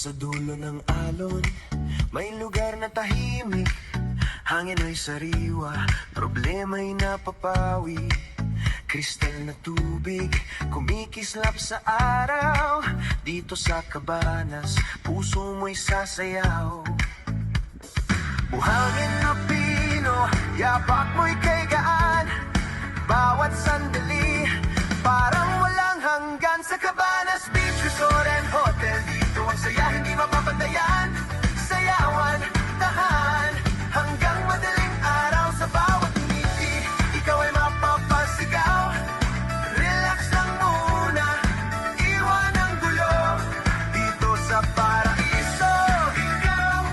Sa dulo ng alon, may lugar na tahimik. Hangin ay sariwa, problema'y napapawi. Kristal na tubig, kumikislap sa araw. Dito sa Cabanas, puso mo'y sasayaw. Buhangin na pino, yapak mo'y kay gaan. Bawat sandali, parang walang hanggan. Sa Cabanas Beach Resort and Hotel, dito ang saya hindi mapapantayan. Sayawan, tahan, hanggang madaling araw. Sa bawat ngiti, ikaw ay mapapasigaw. Relax lang muna, iwan ang gulo. Dito sa Paraiso, ikaw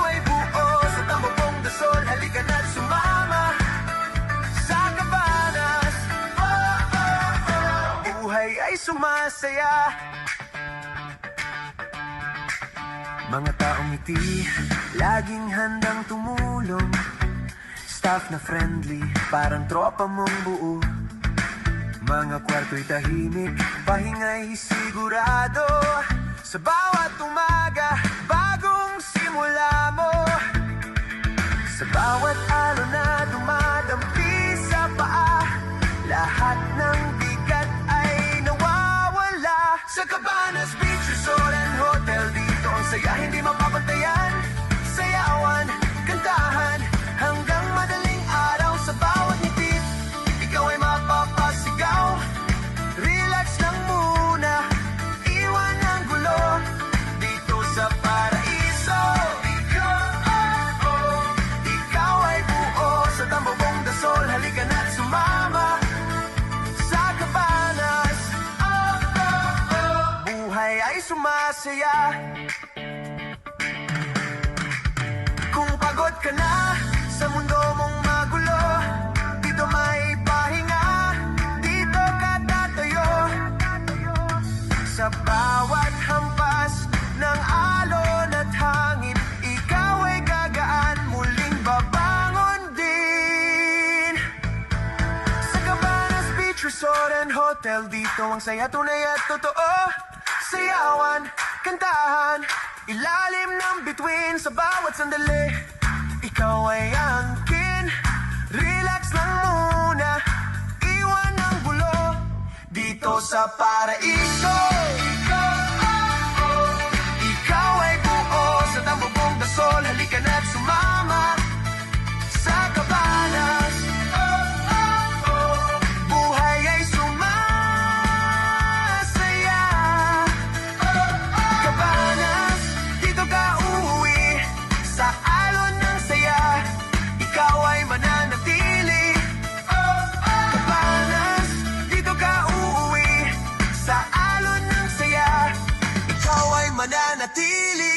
ay buo. Sa Tambopong Dasol, halika na't sumama. Sa Cabanas, buhay ay sumasaya. Mga taong ngiti, laging handang tumulong. Staff na friendly, parang tropa mong buo. Mga kwarto'y tahimik, pahinga'y sigurado. Sa bawat umaga, bagong simula mo. Sa bawat alon na dumadampi sa paa, lahat ng bigat ay nawawala. Sa Cabanas Beach Resort and Hotel, dito ang saya hindi mapapantayan. Sayawan, kantahan, hanggang madaling araw. Sa bawat ngiti, ikaw ay mapapasigaw. Relax lang muna, iwan ang gulo. Dito sa Paraiso, ikaw ay buo. Sa Tambopong Dasol, halika na't sumama. Sa Cabanas, buhay ay sumasaya. Kung pagod ka na sa mundo mong magulo, dito may pahinga, dito ka tatayo. Sa bawat hampas ng alon at hangin, ikaw ay gagaan, muling babangon din. Sa Cabanas Beach Resort and Hotel, dito ang saya tunay at totoo. Sayawan, kantahan, ilalim ng bituin. Sa bawat sandali, ikaw ay angkin. Relax lang muna, iwan ang gulo. Dito sa Paraiso, ikaw ay buo. Sa Tambopong Dasol, halika na't sumama. Sa Cabanas, buhay ay sumasaya. Cabanas, dito ka uuwi. Sa alon ng saya, ikaw ay mananatili. Cabanas, dito ka uuwi. Sa alon ng saya, ikaw ay mananatili.